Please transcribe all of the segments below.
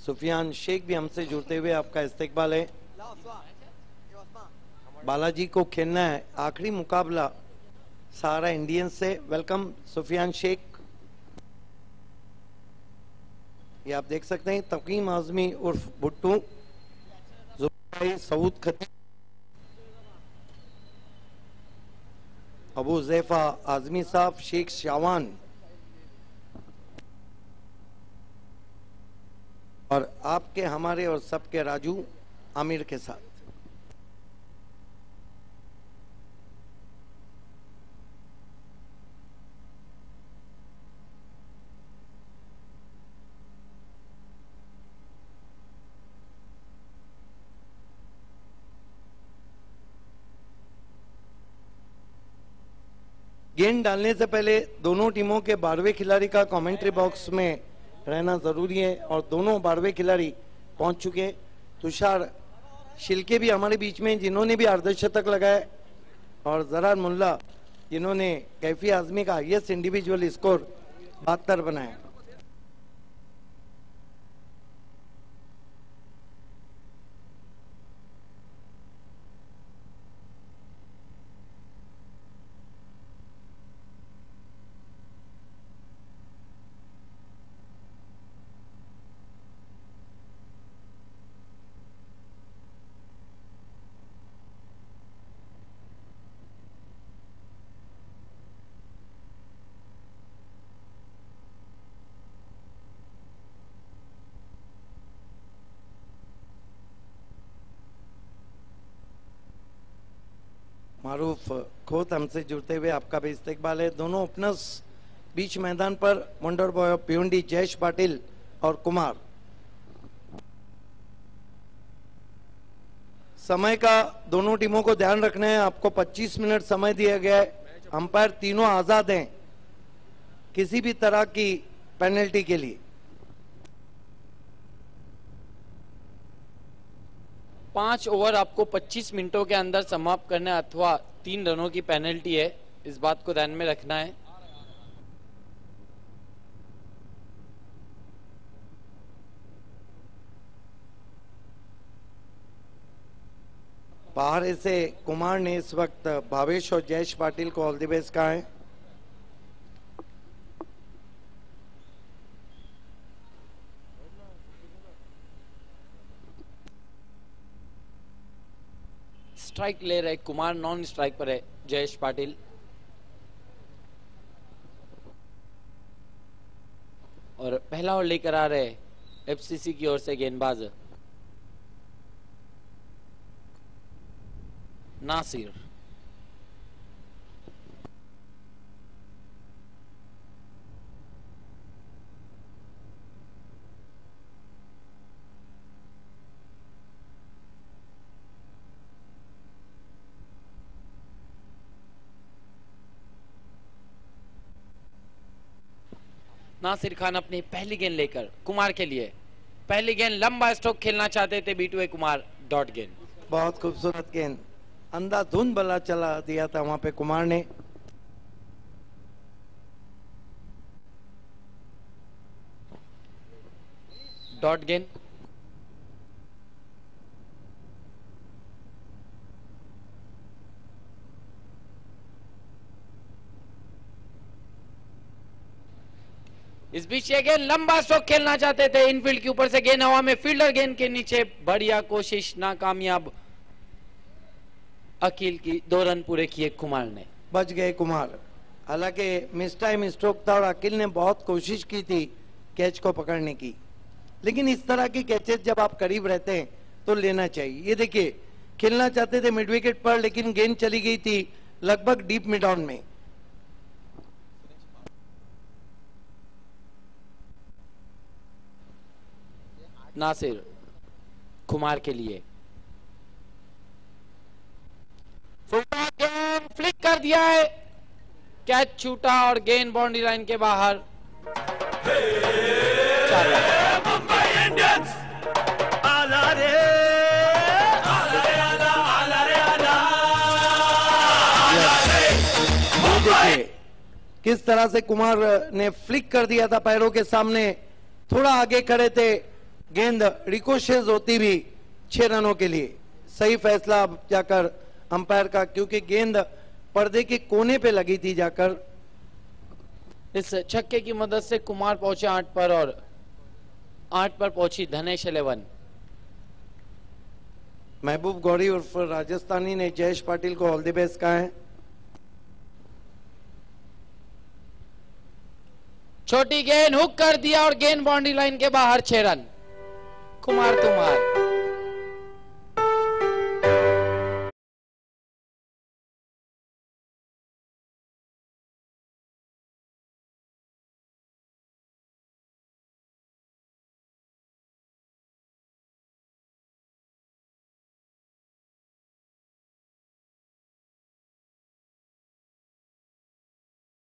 सुफियान शेख भी हमसे जुड़ते हुए आपका इस्तकबाल है। बालाजी को खेलना है आखिरी मुकाबला सारा इंडियंस से। वेलकम सुफियान शेख। ये आप देख सकते हैं तकीम आजमी उर्फ भुट्टू, जुबाई सऊद खतीब, अबू ज़ैफा आजमी साहब, शेख शावान और आपके हमारे और सबके राजू आमिर के साथ। गेंद डालने से पहले दोनों टीमों के 12वें खिलाड़ी का कमेंट्री बॉक्स में रहना जरूरी है और दोनों 12वें खिलाड़ी पहुंच चुके हैं। तुषार शिल्के भी हमारे बीच में जिन्होंने भी अर्धशतक लगाए और जरार मुल्ला जिन्होंने कैफी आजमी का हाईएस्ट इंडिविजुअल स्कोर 72 बनाया। मारूफ खोत हमसे जुड़ते हुए आपका भी इस्तकबाल है। दोनों ओपनर्स बीच मैदान पर wonder boy of Bhiwandi Jayesh Patil और कुमार। समय का दोनों टीमों को ध्यान रखना है। आपको 25 मिनट समय दिया गया है। अंपायर तीनों आजाद हैं किसी भी तरह की पेनल्टी के लिए। 5 ओवर आपको 25 मिनटों के अंदर समाप्त करना है अथवा 3 रनों की पेनल्टी है, इस बात को ध्यान में रखना है। बाहर से कुमार ने इस वक्त भावेश और जयेश पाटिल को ऑल द बेस्ट कहा है। स्ट्राइक ले रहे कुमार, नॉन स्ट्राइक पर है जयेश पाटिल। और पहला ओवर लेकर आ रहे एफसीसी की ओर से गेंदबाज नासिर। नासिर खान अपनी पहली गेंद लेकर कुमार के लिए, पहली गेंद लंबा स्ट्रोक खेलना चाहते थे बीटू कुमार, डॉट गेंद। बहुत खूबसूरत गेंद, अंधाधुंध बल्ला चला दिया था वहां पे कुमार ने। डॉट गेंद। इस बीच ये गेंद लंबा स्ट्रोक खेलना चाहते थे, इनफील्ड के ऊपर से गेंद हवा में, फील्डर गेंद के नीचे, बढ़िया कोशिश नाकामयाब। अकील की 2 रन पूरे किए कुमार ने। बच गए कुमार। हालांकि मिस टाइम स्ट्रोक था और अकील ने बहुत कोशिश की थी कैच को पकड़ने की, लेकिन इस तरह की कैचेस जब आप करीब रहते हैं तो लेना चाहिए। ये देखिए खेलना चाहते थे मिड विकेट पर, लेकिन गेंद चली गई थी लगभग डीप मिड ऑन में। नासिर कुमार के लिए गेंद फ्लिक कर दिया है, कैच छूटा और गेंद बाउंड्री लाइन के बाहर। मुंबई इंडियंस आला रे, आला रे, आला, आला रे, आला, आला रे, मुंबई। किस तरह से कुमार ने फ्लिक कर दिया था पैरों के सामने, थोड़ा आगे खड़े थे गेंद रिकोशेज होती भी 6 रनों के लिए। सही फैसला अब जाकर अंपायर का, क्योंकि गेंद पर्दे के कोने पे लगी थी जाकर। इस छक्के की मदद से कुमार पहुंचे 8 पर और 8 पर पहुंची धनेश 11। महबूब गौरी उर्फ राजस्थानी ने जयेश पाटिल को ऑल द बेस्ट कहा है। छोटी गेंद हुक कर दिया और गेंद बाउंड्री लाइन के बाहर 6 रन। कुमार तुमार।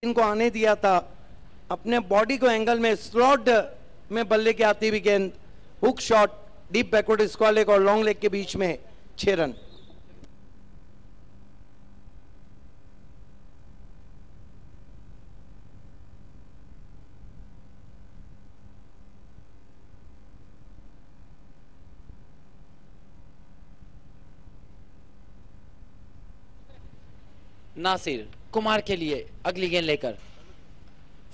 इनको आने दिया था अपने बॉडी को एंगल में, स्लॉट में बल्ले के आती हुई गेंद, hook shot, deep backward square leg और लॉन्ग लेग के बीच में 6 रन। नासिर कुमार के लिए अगली गेंद लेकर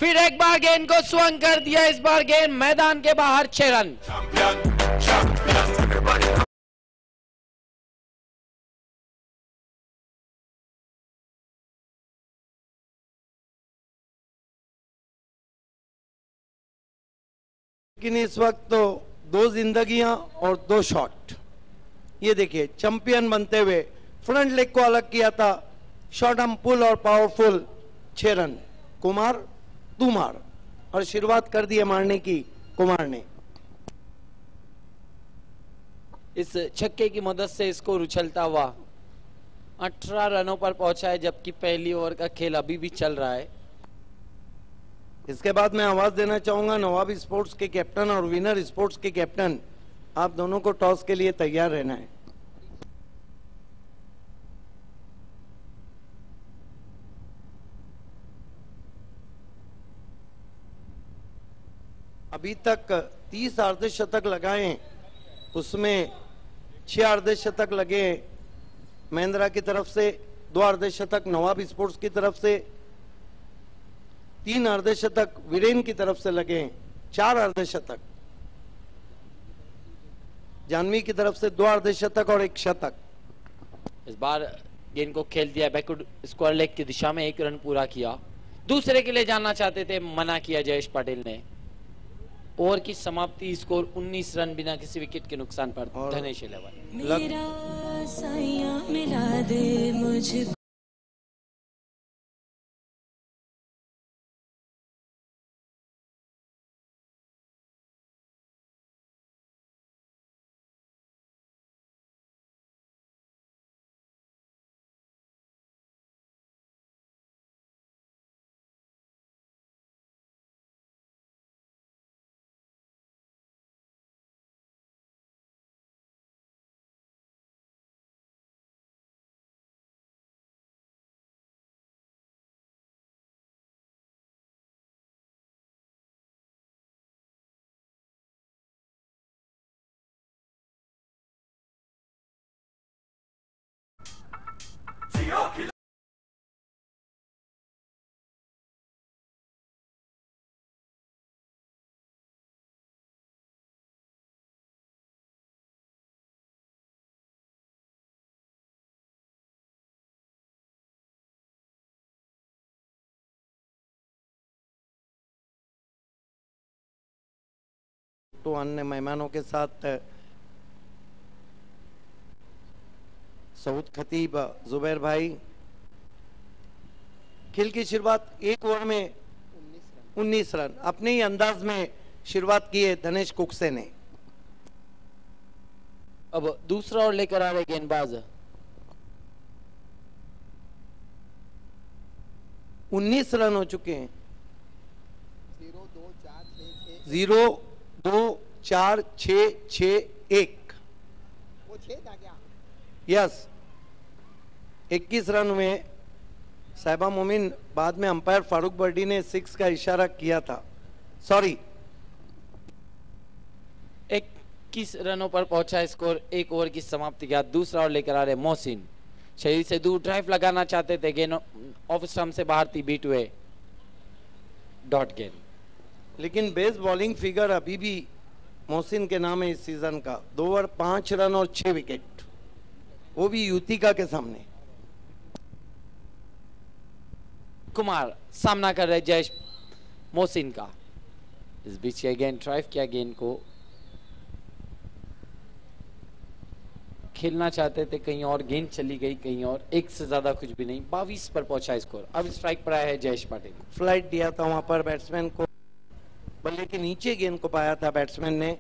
फिर एक बार गेंद को स्वंग कर दिया। इस बार गेंद मैदान के बाहर 6 रन। लेकिन इस वक्त तो 2 जिंदगियां और 2 शॉट। ये देखिए चैंपियन बनते हुए फ्रंट लेग को अलग किया था, शॉर्ट आर्म पुल और पावरफुल 6 रन। कुमार तुमार, और शुरुआत कर दी है मारने की कुमार ने। इस छक्के की मदद से स्कोर उछलता हुआ 18 रनों पर पहुंचा है, जबकि पहली ओवर का खेल अभी भी चल रहा है। इसके बाद मैं आवाज देना चाहूंगा नवाब स्पोर्ट्स के कैप्टन और विनर स्पोर्ट्स के कैप्टन, आप दोनों को टॉस के लिए तैयार रहना है। अभी तक 30 अर्धशतक लगाए, उसमें 6 अर्धशतक लगे महेंद्रा की तरफ से, 2 अर्धशतक नवाब स्पोर्ट्स की तरफ से, 3 अर्धशतक वीरेन की तरफ से लगे, 4 अर्धशतक जानवी की तरफ से, 2 अर्धशतक और 1 शतक। इस बार गेंद को खेल दिया बैकवर्ड स्क्वायर लेग की दिशा में, 1 रन पूरा किया। दूसरे के लिए जाना चाहते थे, मना किया जयेश पाटिल ने। ओवर की समाप्ति, स्कोर 19 रन बिना किसी विकेट के नुकसान पर धनेश 11। मेरा साया मिला दे मुझे। तो अन्य मेहमानों के साथ सऊद खतीब, जुबैर भाई। खेल की शुरुआत 1 ओवर में 19 रन अपने ही अंदाज में शुरुआत की है धनेश कुकसे ने। अब दूसरा ओवर लेकर आ रहे गेंदबाज 19 रन हो चुके हैं। 0 2 4 6 6 1। वो 6 था क्या? यस, 21 रन में साहिबा मोमिन, बाद में अंपायर फारूक बर्डी ने 6 का इशारा किया था। सॉरी, एक 21 रनों पर पहुंचा स्कोर। एक ओवर की समाप्ति के बाद दूसरा ओवर लेकर आ रहे मोहसिन। शरीर से दूर ड्राइव लगाना चाहते थे, गेंद ऑफ स्टंप से बाहर थी, बीट हुए, डॉट गेंद। लेकिन बेस्ट बॉलिंग फिगर अभी भी मोहसिन के नाम है इस सीजन का। 2 ओवर 5 रन और 6 विकेट, वो भी युतिका के सामने। कुमार सामना कर रहे जयेश मोहसिन का। इस बीच गेंद ड्राइव किया, गेंद को खेलना चाहते थे कहीं और, गेंद चली गई कहीं और, एक से ज्यादा कुछ भी नहीं। 22 पर पहुंचा स्कोर। अब स्ट्राइक पर आया है जयेश पाटिल। फ्लाइट दिया था वहां पर बैट्समैन को, बल्ले के नीचे गेंद को पाया था बैट्समैन ने।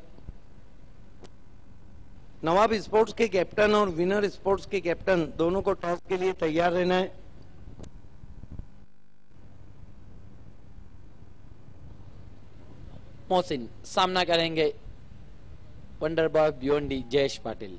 नवाब स्पोर्ट्स के कैप्टन और विनर स्पोर्ट्स के कैप्टन दोनों को टॉस के लिए तैयार रहना है। मोहसिन सामना करेंगे वंडर बॉय भिवंडी जयेश पाटिल।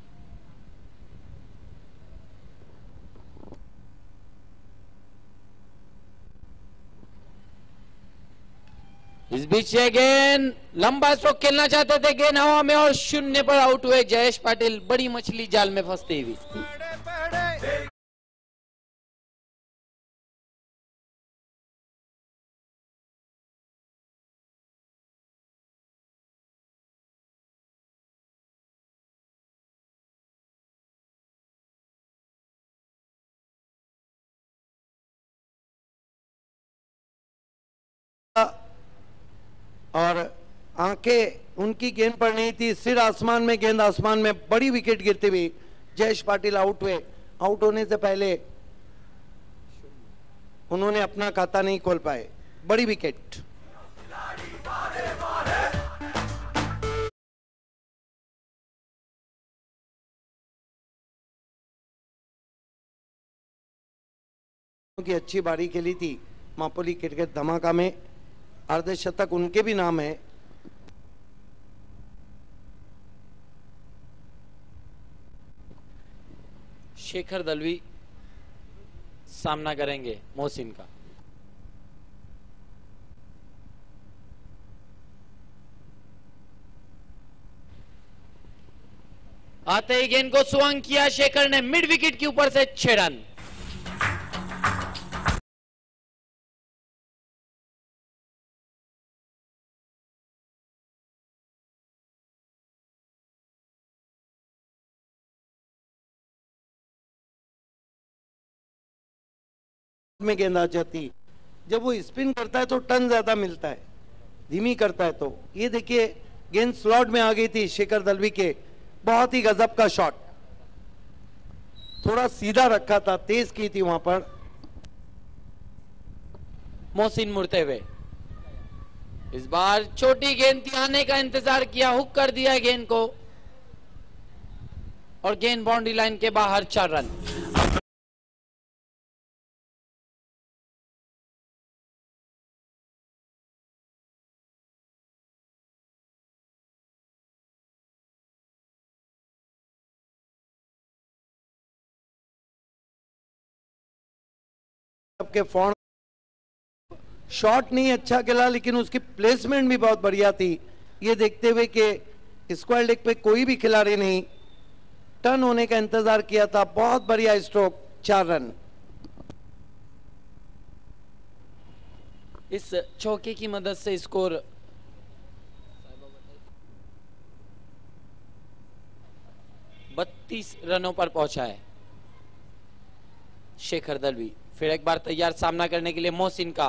इस बीच ये गेंद लंबा स्ट्रोक खेलना चाहते थे, गेंद हवा में और 0 पर आउट हुए जयेश पाटिल। बड़ी मछली जाल में फंसती हुई। और आंखें उनकी गेंद पर नहीं थी, सिर आसमान में, गेंद आसमान में, बड़ी विकेट गिरती हुई जयेश पाटिल आउट हुए। आउट होने से पहले उन्होंने अपना खाता नहीं खोल पाए, बड़ी विकेट। की अच्छी बारी खेली थी मापोली क्रिकेट धमाका में, अर्धशतक उनके भी नाम है। शेखर दलवी सामना करेंगे मोहसिन का। आते ही गेंद को स्वंग किया शेखर ने, मिड विकेट के ऊपर से 6 रन। में गेंद आ जाती, जब वो स्पिन करता है तो टर्न ज्यादा मिलता है, धीमी करता है तो। ये देखिए गेंद स्लॉट में आ गई थी शेखर दलवी के, बहुत ही गजब का शॉट, थोड़ा सीधा रखा था, तेज की थी वहां पर। मोहसिन मुड़ते हुए, इस बार छोटी गेंद थी, आने का इंतजार किया, हुक कर दिया गेंद को और गेंद बाउंड्री लाइन के बाहर, 4 रन। सबके फॉर्म शॉट नहीं अच्छा खेला, लेकिन उसकी प्लेसमेंट भी बहुत बढ़िया थी। ये देखते हुए कि स्क्वायर लेग पे कोई भी खिलाड़ी नहीं टर्न होने का इंतजार किया था, बहुत बढ़िया स्ट्रोक, 4 रन। इस चौके की मदद से स्कोर 32 रनों पर पहुंचा है शेखर दलवी। फिर एक बार तैयार सामना करने के लिए मोहसिन का।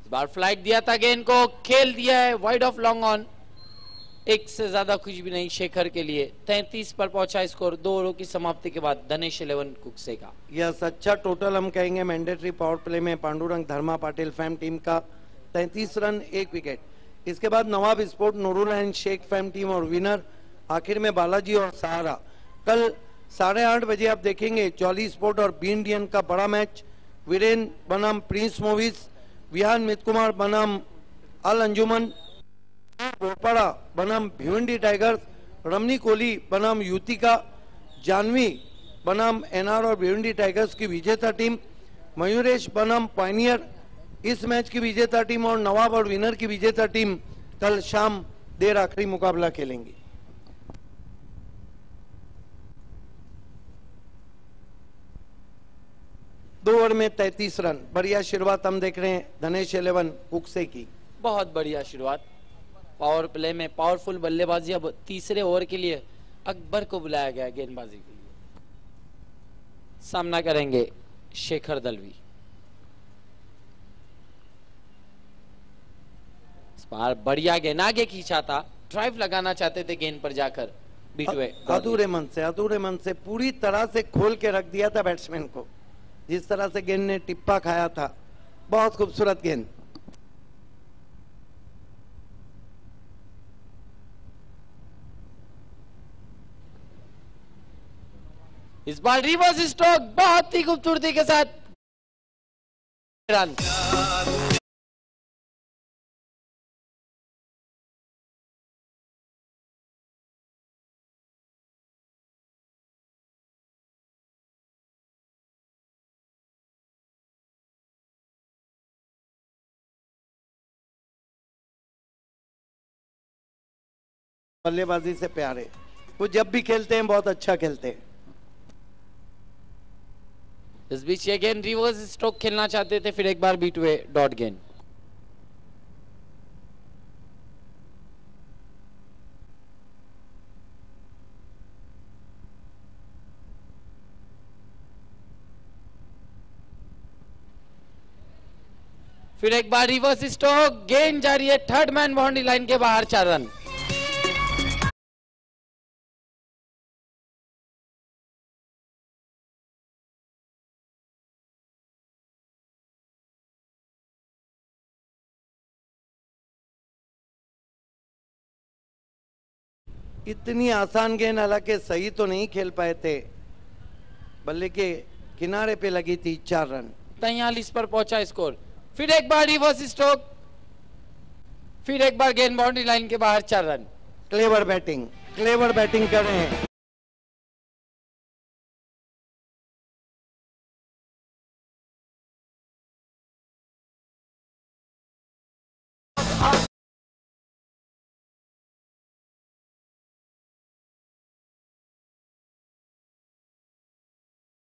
इस बार फ्लाइट दिया था, गेंद को खेल दिया है वाइड ऑफ लॉन्ग ऑन, एक से ज्यादा कुछ भी नहीं शेखर के लिए। 33 पर पहुंचा स्कोर 2 ओवरों की समाप्ति के बाद धनेश 11 कुकसे का। यह अच्छा टोटल हम कहेंगे मैंडेटरी पावर प्ले में पांडुरंग धर्मा पाटिल फैम टीम का 33 रन 1 विकेट। इसके बाद Nawab sport Nurul and Shaikh fam team और विनर, आखिर में बालाजी और सहारा। कल 8:30 बजे आप देखेंगे जॉली स्पोर्ट और बी इंडियन का बड़ा मैच। वीरेन बनाम प्रिंस मूवीज, विहान मित कुमार बनाम अल अंजुमन, बोपाड़ा बनाम भिवंडी टाइगर्स, रमनी कोहली बनाम युतिका, जानवी बनाम एनआर और भिवंडी टाइगर्स की विजेता टीम, मयूरेश बनाम पायनियर इस मैच की विजेता टीम, और नवाब और विनर की विजेता टीम कल शाम देर आखिरी मुकाबला खेलेंगी। 2 ओवर में 33 रन। बढ़िया शुरुआत हम देख रहे हैं धनेश 11 कुकसे की। बहुत बढ़िया शुरुआत। पावर प्ले में पावरफुल बल्लेबाजी। अब तीसरे ओवर के लिए अकबर को बुलाया गया गेंदबाजी के लिए। सामना करेंगे शेखर दलवी। इस बार बढ़िया गेंद आगे खींचा था, ड्राइव लगाना चाहते थे गेंद पर जाकर बीटवे। अधूरे मन से पूरी तरह से खोल के रख दिया था बैट्समैन को। जिस तरह से गेंद ने टिप्पा खाया था, बहुत खूबसूरत गेंद। इस बार रिवर्स स्ट्रोक बहुत ही खूबसूरती के साथ रन। बल्लेबाजी से प्यार है, वो जब भी खेलते हैं बहुत अच्छा खेलते हैं। इस बीच ये गेंद रिवर्स स्ट्रोक खेलना चाहते थे, फिर एक बार बीटवे डॉट गेंद। फिर एक बार रिवर्स स्ट्रोक, गेंद जा रही है थर्ड मैन बाउंड्री लाइन के बाहर, 4 रन। इतनी आसान गेंद हालांकि सही तो नहीं खेल पाए थे, बल्ले के किनारे पे लगी थी। 4 रन। 43 पर पहुंचा स्कोर। फिर एक बार रिवर्स स्ट्रोक, फिर एक बार गेंद बाउंड्री लाइन के बाहर, 4 रन। क्लेवर बैटिंग कर रहे हैं।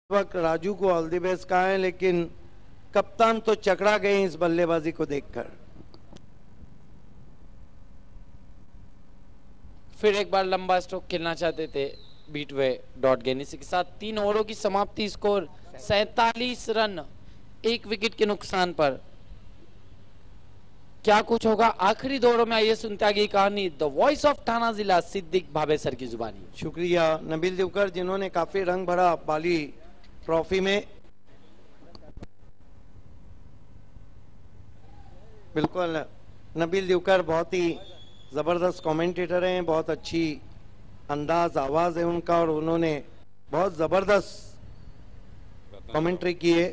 वक्त राजू को ऑल द बेस्ट कहा है, लेकिन कप्तान तो चकरा गए इस बल्लेबाजी को देखकर। फिर एक बार लंबा स्ट्रोक खेलना चाहते थे बीटवे डॉट गेंद। इसी के साथ 3 ओवरों की समाप्ति, स्कोर 47 रन, 1 विकेट के नुकसान पर। क्या कुछ होगा आखिरी 2 ओवरों में, आइए सुनते आगे कहानी द वॉइस ऑफ थाना जिला सिद्दीक भावे सर की जुबानी। शुक्रिया नबील देवकर, जिन्होंने काफी रंग भरा बाली ट्रॉफी में। बिल्कुल, नबील देवकर बहुत ही जबरदस्त कमेंटेटर हैं, बहुत अच्छी अंदाज आवाज है उनका, और उन्होंने बहुत जबरदस्त कमेंट्री की है।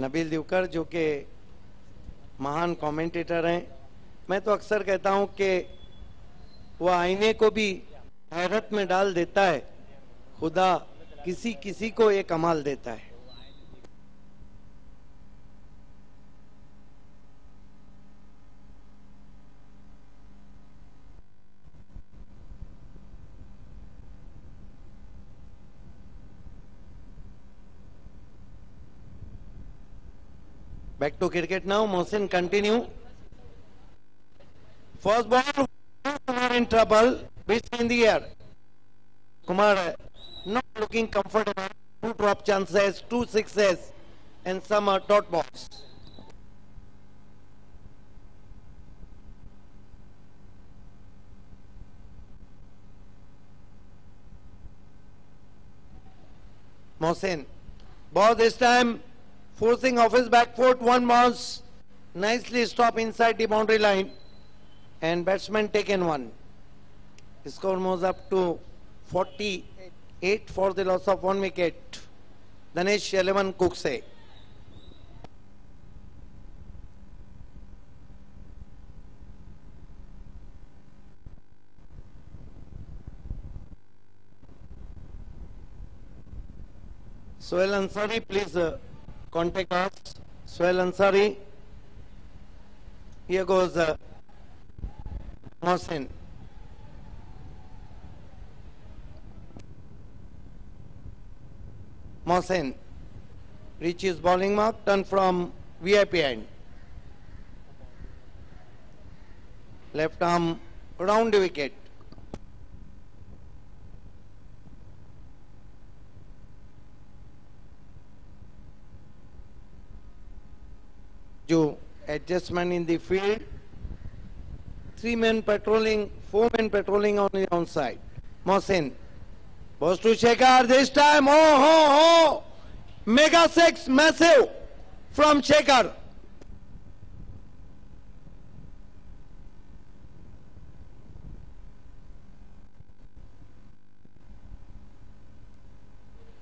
नबील देवकर जो कि महान कमेंटेटर हैं, मैं तो अक्सर कहता हूं कि वह आईने को भी हैरत में डाल देता है, खुदा किसी किसी को ये कमाल देता है। Back to cricket now. Mohsin continue. First ball, Kumar in trouble. Pitch in the air. Kumar not looking comfortable. 2 drop chances, 2 sixes, and some dot balls. Mohsin, ball this time. Forcing off his back foot, 1 bounce, nicely stop inside the boundary line, and batsman taken 1. Score moves up to 48 for the loss of 1 wicket. Danesh 11 Kukse. Sohail Ansari, please contact us. Sohail Ansari. Here goes Mohsen. Mohsen reaches bowling mark, turn from VIP end. Left arm round the wicket. Jo adjustment in the field. 3 men patrolling, 4 men patrolling on the downside. Mohsen goes to Shekhar this time. Oh. Mega 6, massive from Shekhar.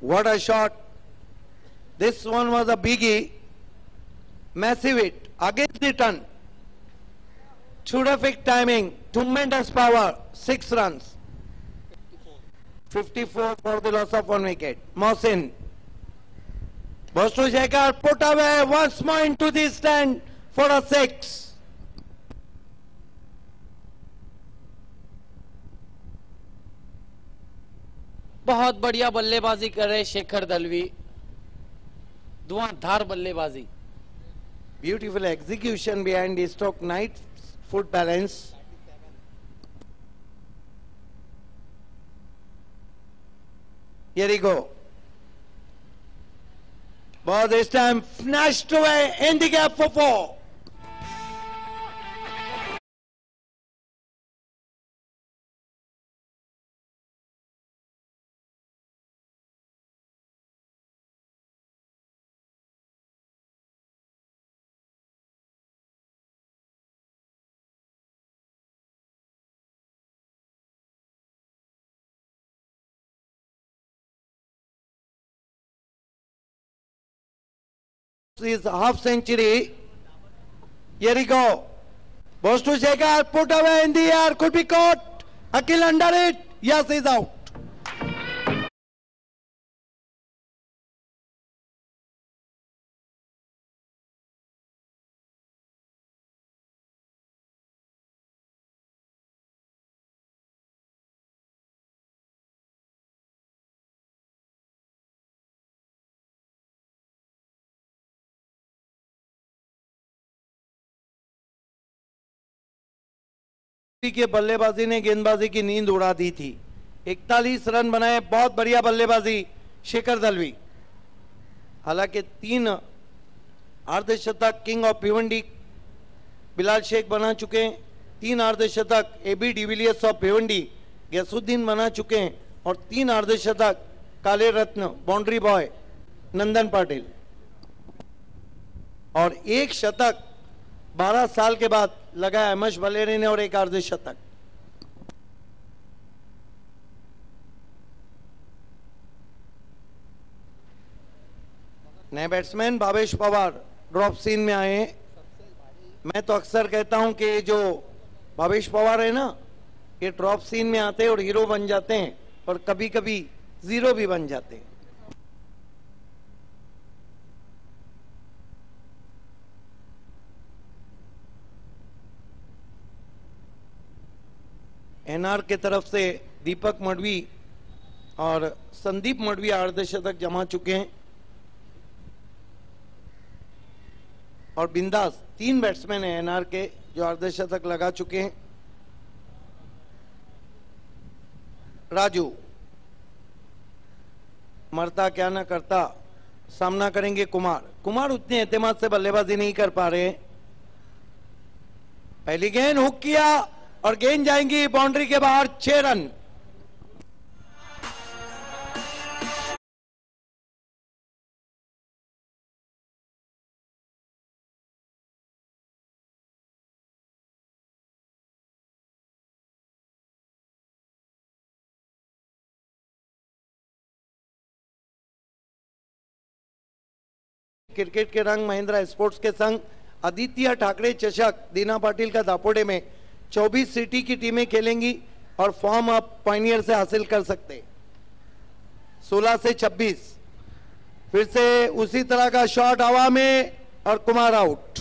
What a shot. This one was a biggie. Massive hit against the turn. Terrific timing, tremendous power, 6 runs. 54 for the loss of 1 wicket. Mohsen. Bostu Shekhar put away once more into the stand for a 6. बहुत बढ़िया बल्लेबाजी कर रहे शेखर दलवी, धुआंधार बल्लेबाजी. Beautiful execution behind the stroke, nice foot balance. Here we go. Ball this time snatched away in the gap for 4. Is half century. Here we go. Bostu Shekhar put away in the air, could be caught. Akhil under it. Yes, he's out. के बल्लेबाजी ने गेंदबाजी की नींद उड़ा दी थी. 41 run बनाए, बहुत बढ़िया बल्लेबाजी शेखर दलवी. हालांकि 3 अर्धशतक किंग ऑफ भिवंडी बिलाल शेख बना चुके हैं, 3 अर्धशतक AB de Villiers of Bhiwandi Ghiyasuddin बना चुके हैं और 3 अर्धशतक काले रत्न बाउंड्री बॉय नंदन पाटिल और 1 शतक 12 साल के बाद लगाया एमएस बलेरी ने और 1 अर्धशतक. नए batsman Bhavesh Pawar drop scene में आए हैं. मैं तो अक्सर कहता हूं कि जो भावेश पवार है ना, ये ड्रॉप सीन में आते हैं और हीरो बन जाते हैं और कभी कभी जीरो भी बन जाते हैं. एनआर के तरफ से दीपक मडवी और संदीप मडवी अर्धशतक जमा चुके हैं और बिंदास 3 बैट्समैन हैं एनआर के जो अर्धशतक लगा चुके हैं. राजू मरता क्या ना करता, सामना करेंगे कुमार उतने एतमाद से बल्लेबाजी नहीं कर पा रहे. पहली गेंद हुक किया और गेंद जाएंगी बाउंड्री के बाहर. 6 रन. क्रिकेट के रंग महिंद्रा स्पोर्ट्स के संग आदित्य ठाकरे चषक दीना पाटिल का दापोडे में 24 सिटी की टीमें खेलेंगी और फॉर्म आप पायनियर से हासिल कर सकते हैं. 16 से 26 फिर से उसी तरह का शॉट हवा में और कुमार आउट।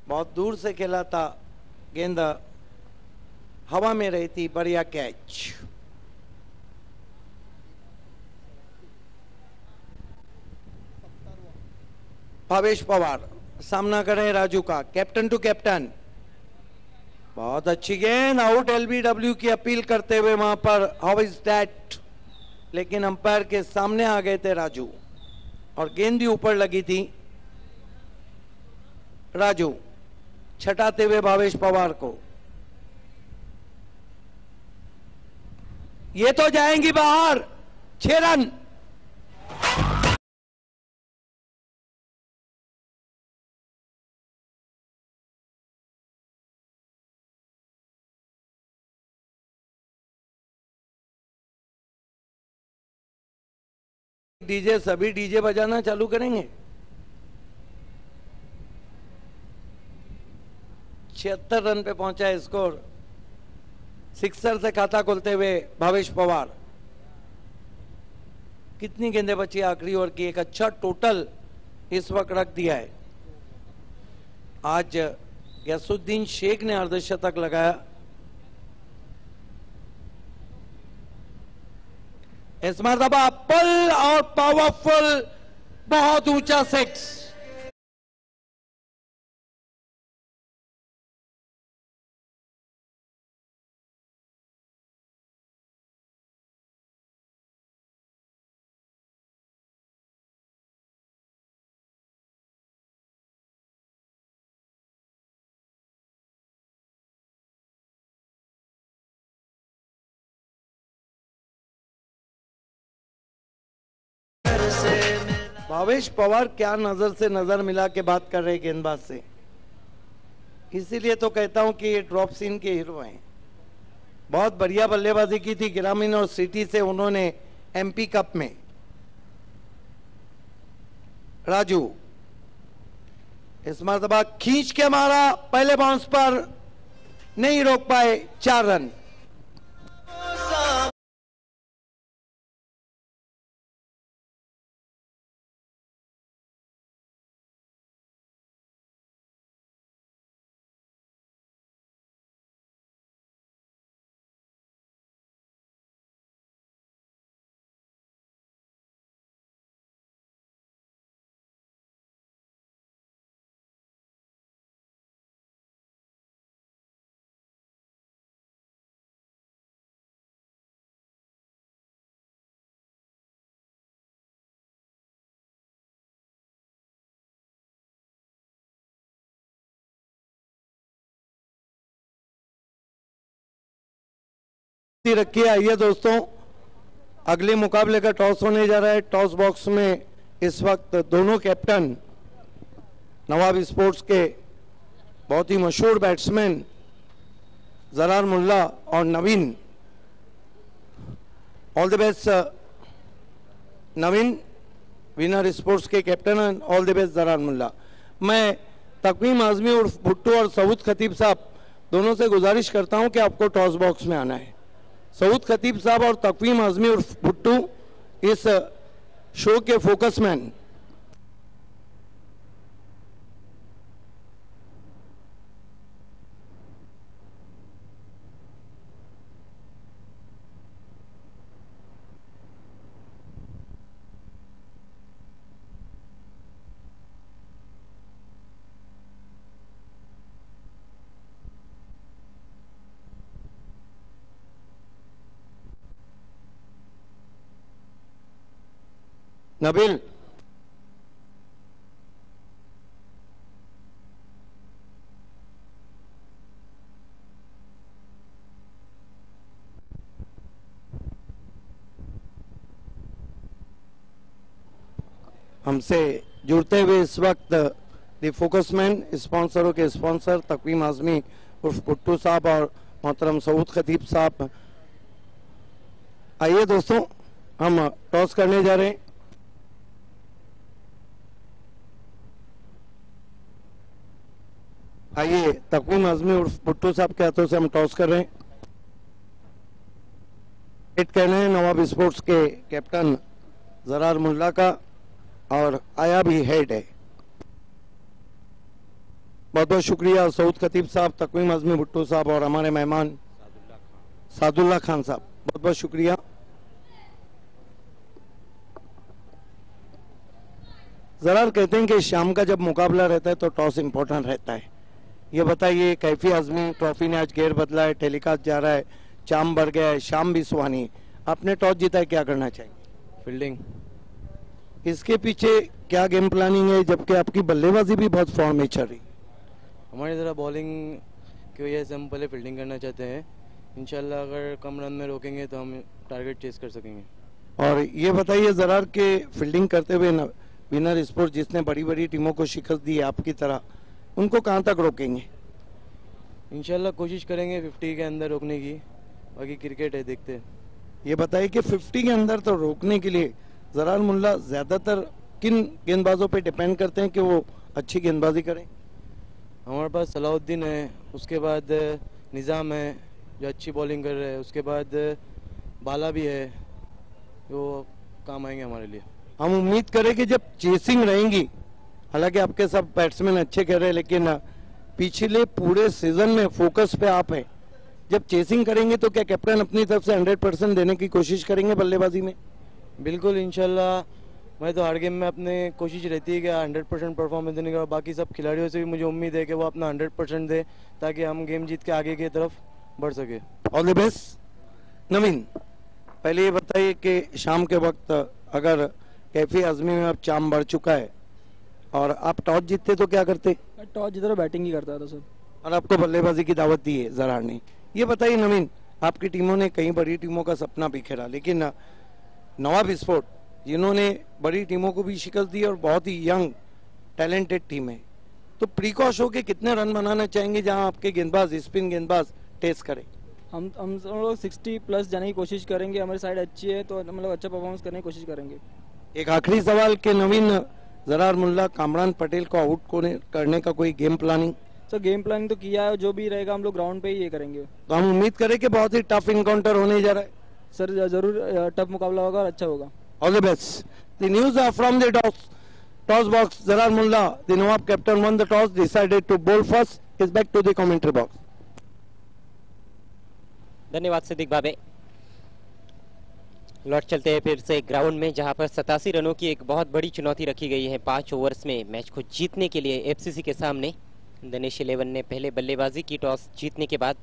बहुत दूर से खेला था, गेंद हवा में रही थी, बढ़िया कैच। भावेश पवार सामना करें राजू का, कैप्टन टू कैप्टन। बहुत अच्छी गेंद, आउट। एलबीडब्ल्यू की अपील करते हुए वहां पर हाउ इज दैट, लेकिन अंपायर के सामने आ गए थे राजू और गेंद भी ऊपर लगी थी। राजू छटाते हुए भावेश पवार को, ये तो जाएंगी बाहर। 6 रन। डीजे, सभी डीजे बजाना चालू करेंगे। 76 रन पे पहुंचा है स्कोर। सिक्सर से खाता खोलते हुए भावेश पवार। कितनी गेंदें बची आखिरी ओवर की? एक अच्छा टोटल इस वक्त रख दिया है। आज गैसुद्दीन शेख ने अर्धशतक लगाया। इस मरतबा पुल और पावरफुल, बहुत ऊंचा 6। भावेश पवार क्या नजर से नजर मिला के बात कर रहे गेंदबाज से, इसीलिए तो कहता हूं कि ये ड्रॉप सीन के हीरो हैं। बहुत बढ़िया बल्लेबाजी की थी ग्रामीण और सिटी से उन्होंने एमपी कप में। राजू इस मरतबा खींच के मारा, पहले बाउंस पर नहीं रोक पाए। 4 रन। रखिए। आइए दोस्तों, अगले मुकाबले का टॉस होने जा रहा है। टॉस बॉक्स में इस वक्त दोनों कैप्टन नवाब स्पोर्ट्स के बहुत ही मशहूर बैट्समैन जरार मुल्ला और Naveen. All the best Naveen, winner sports के captain, and all the best Zarar Mulla. मैं तकवीम आजमी उर्फ भुट्टू और सऊद खतीब साहब दोनों से गुजारिश करता हूं कि आपको टॉस बॉक्स में आना है। सऊद खतीब साहब और तकवीम आजमी उर्फ भुट्टू इस शो के फोकस मैन। नबील हमसे जुड़ते हुए इस वक्त द फोकसमैन स्पॉन्सरों के स्पॉन्सर तकवीम आजमी उर्फ पुट्टू साहब और मोहतरम सऊद खतीब साहब। आइए दोस्तों, हम टॉस करने जा रहे हैं। आइए, तकवीम आजमी उर्फ पुट्टू साहब के हाथों से हम टॉस कर रहे हैं। हिट कहना है नवाब स्पोर्ट्स के कैप्टन जरार मुल्ला का, और आया भी हेड है। बहुत बहुत शुक्रिया सऊद खतीब साहब, तकवीम आजमी भुट्टो साहब और हमारे मेहमान सादुल्ला खान साहब, बहुत बहुत शुक्रिया। जरार कहते हैं कि शाम का जब मुकाबला रहता है तो टॉस इंपॉर्टेंट रहता है। ये बताइए, कैफी आजमी ट्रॉफी ने आज गेयर बदला है, टेलीकास्ट जा रहा है, चाम बढ़ गया है, शाम भी सुहानी है। आपने टॉस जीता है, क्या करना चाहिए? फील्डिंग। इसके पीछे क्या गेम प्लानिंग है, जबकि आपकी बल्लेबाजी भी बहुत फॉर्म में चल रही? हमारी तरह बॉलिंग की वजह से हम पहले फील्डिंग करना चाहते हैं। इंशाल्लाह अगर कम रन में रोकेंगे तो हम टारगेट चेस कर सकेंगे। और ये बताइए जरार के फील्डिंग करते हुए विनर स्पोर्ट जिसने बड़ी बड़ी टीमों को शिकस्त दी है आपकी तरह, उनको कहां तक रोकेंगे? इंशाल्लाह कोशिश करेंगे 50 के अंदर रोकने की, बाकी क्रिकेट है, देखते हैं। ये बताइए कि 50 के अंदर तो रोकने के लिए जरार मुल्ला ज्यादातर किन गेंदबाजों पे डिपेंड करते हैं कि वो अच्छी गेंदबाजी करें? हमारे पास सलाउद्दीन है, उसके बाद निज़ाम है जो अच्छी बॉलिंग कर रहे हैं, उसके बाद बाला भी है जो काम आएंगे हमारे लिए। हम उम्मीद करें कि जब चेसिंग रहेंगी, हालांकि आपके सब बैट्समैन अच्छे खेल रहे हैं, लेकिन पिछले पूरे सीजन में फोकस पे आप हैं, जब चेसिंग करेंगे तो क्या कैप्टन अपनी तरफ से 100% देने की कोशिश करेंगे बल्लेबाजी में? बिल्कुल, इंशाल्लाह। मैं तो हर गेम में अपने कोशिश रहती है कि 100% परफॉर्मेंस देने का। बाकी सब खिलाड़ियों से भी मुझे उम्मीद है कि वो अपना 100% दे ताकि हम गेम जीत के आगे की तरफ बढ़ सके। All the best. नवीन, पहले ये बताइए कि शाम के वक्त अगर कैफी आजमी में अब चाम बढ़ चुका है और आप टॉस जीतते तो क्या करते? टॉस जीता तो बैटिंग ही करता था सर। और आपको बल्लेबाजी की दावत दी है जरार ने। ये बताइए नवीन, आपकी टीमों ने कई बड़ी टीमों का सपना बिखेरा, लेकिन नवाब स्पोर्ट जिन्होंने बड़ी टीमों को भी शिकस्त दी और बहुत ही यंग टैलेंटेड टीम है, तो प्रीकॉश हो के कितने रन बनाना चाहेंगे जहां आपके गेंदबाज स्पिन गेंदबाज टेस्ट करें? हम लोग 60 प्लस जाने की कोशिश करेंगे। हमारी साइड अच्छी है तो हम लोग अच्छा परफॉर्मेंस करने की कोशिश करेंगे। एक आखिरी सवाल के नवीन, जरार मुल्ला कामरान पटेल को आउट करने का कोई game planning? Sir game planning तो किया है, जो भी रहेगा हम लोग ग्राउंड पे ही ये करेंगे। तो हम उम्मीद करें कि बहुत ही टफ इनकाउंटर होने जा रहा है। सर जरूर टफ मुकाबला होगा और अच्छा होगा। All the best. The news are from the toss box. Zarar Mulla, the Nawab captain, won the toss, decided to bowl first. Is back to the commentary box. धन्यवाद सिद्दीक भाई। लौट चलते हैं फिर से ग्राउंड में, जहां पर 87 रनों की एक बहुत बड़ी चुनौती रखी गई है 5 ओवर्स में मैच को जीतने के लिए एफसीसी के सामने। दिनेश 11 ने पहले बल्लेबाजी की, टॉस जीतने के बाद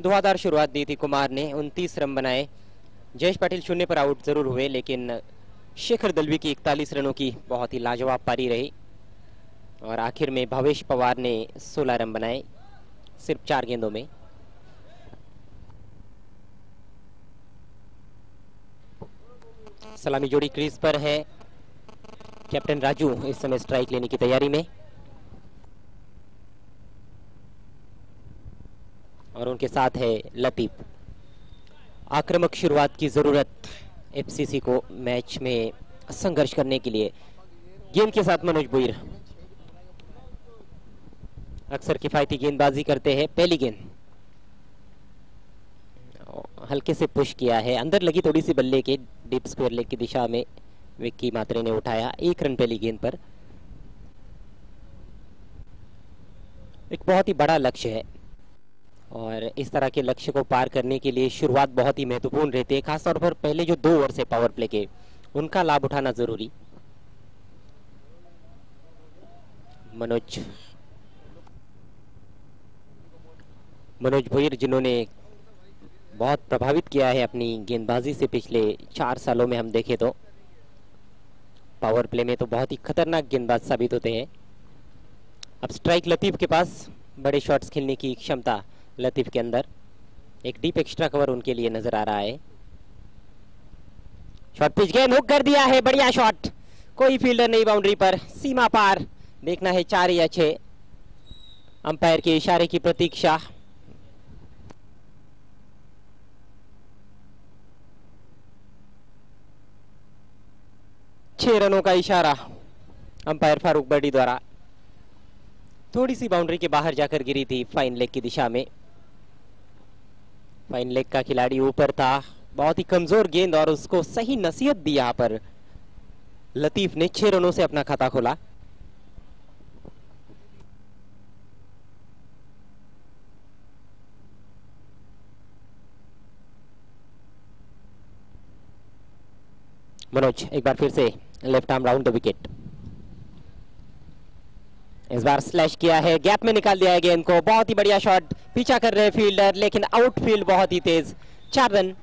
धुआंधार शुरुआत दी थी। कुमार ने 29 रन बनाए। जयेश पाटिल 0 पर आउट जरूर हुए, लेकिन शेखर दलवी की 41 रनों की बहुत ही लाजवाब पारी रही। और आखिर में भवेश पवार ने 16 रन बनाए सिर्फ 4 गेंदों में। सलामी जोड़ी क्रीज पर है। कैप्टन राजू इस समय स्ट्राइक लेने की तैयारी में, और उनके साथ है लतीफ। आक्रामक शुरुआत की जरूरत एफसीसी को मैच में संघर्ष करने के लिए। गेंद के साथ मनोज भुईर अक्सर किफायती गेंदबाजी करते हैं। पहली गेंद हल्के से पुश किया है, अंदर लगी थोड़ी सी बल्ले के डीप स्क्वायर लेग की दिशा में। विक्की मात्रे ने उठाया 1 रन पहली गेंद पर। एक बहुत ही बड़ा लक्ष्य है और इस तरह के लक्ष्य को पार करने के लिए शुरुआत बहुत ही महत्वपूर्ण रहती है। खासतौर पर पहले जो 2 ओवर है पावर प्ले के, उनका लाभ उठाना जरूरी। मनोज भुईर जिन्होंने बहुत प्रभावित किया है अपनी गेंदबाजी से पिछले 4 सालों में, हम देखें तो पावर प्ले में तो बहुत ही खतरनाक गेंदबाज साबित होते हैं। अब स्ट्राइक लतीफ के पास, बड़े शॉट्स खेलने की क्षमता लतीफ के अंदर। एक डीप एक्स्ट्रा कवर उनके लिए नजर आ रहा है। शॉट पिच गेंद हुक कर दिया है, बढ़िया शॉट। कोई फील्डर नहीं बाउंड्री पर, सीमा पार। देखना है 4 या 6। अंपायर के इशारे की प्रतीक्षा। छह रनों का इशारा अंपायर फारूक बर्डी द्वारा। थोड़ी सी बाउंड्री के बाहर जाकर गिरी थी फाइन लेग की दिशा में। फाइन लेग का खिलाड़ी ऊपर था, बहुत ही कमजोर गेंद और उसको सही नसीहत दी यहां पर लतीफ ने। 6 रनों से अपना खाता खोला। मनोज एक बार फिर से left arm round the wicket. इस बार स्लैश किया है, गैप में निकाल दिया है गेंद को। बहुत ही बढ़िया शॉट, पीछा कर रहे फील्डर, लेकिन आउटफील्ड बहुत ही तेज। 4 रन।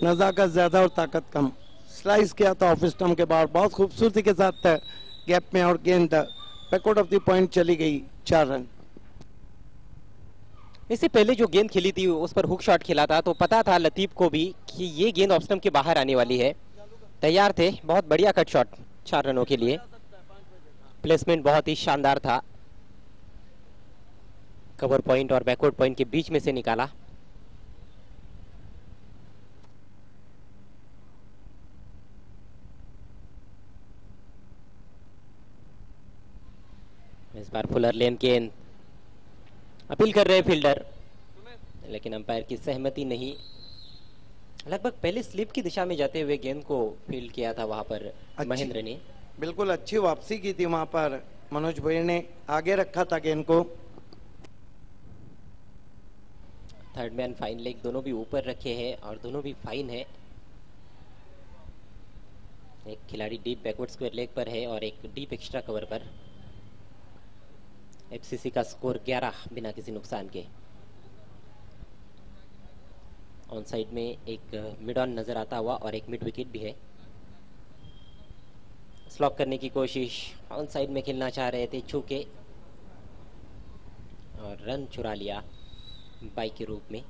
नजाकत ज्यादा और ताकत कम। स्लाइस किया था ऑफ स्टंप के बाहर, बहुत खूबसूरती के साथ गैप में, और गेंद बैकआउट ऑफ द पॉइंट चली गई। 4 रन। इससे पहले जो गेंद खेली थी उस पर हुक शॉट खेला था, तो पता था लतीफ को भी कि ये गेंद ऑफ स्टंप के बाहर आने वाली है। तैयार थे, बहुत बढ़िया कट शॉट 4 रनों के लिए। प्लेसमेंट बहुत ही शानदार था, कवर पॉइंट और बैकवर्ड पॉइंट के बीच में से निकाला। इस बार फुलर लेन गेंद, अपील कर रहे फील्डर, लेकिन अंपायर की सहमति नहीं। लगभग पहले स्लिप की दिशा में जाते हुए गेंद को फील्ड किया था वहां पर महेंद्र ने। बिल्कुल अच्छी वापसी की थी वहां पर मनोज भोईर ने, आगे रखा था गेंद को। थर्ड मैन फाइन लेग दोनों भी ऊपर रखे हैं और दोनों भी फाइन है। एक खिलाड़ी डीप बैकवर्ड स्क्वायर लेग पर है और एक डीप एक्स्ट्रा कवर पर। एफसीसी का स्कोर 11 बिना किसी नुकसान के। ऑन साइड में एक मिड ऑन नजर आता हुआ और एक मिड विकेट भी है। स्लॉक करने की कोशिश, ऑन साइड में खेलना चाह रहे थे, छूके और रन चुरा लिया बाई के रूप में।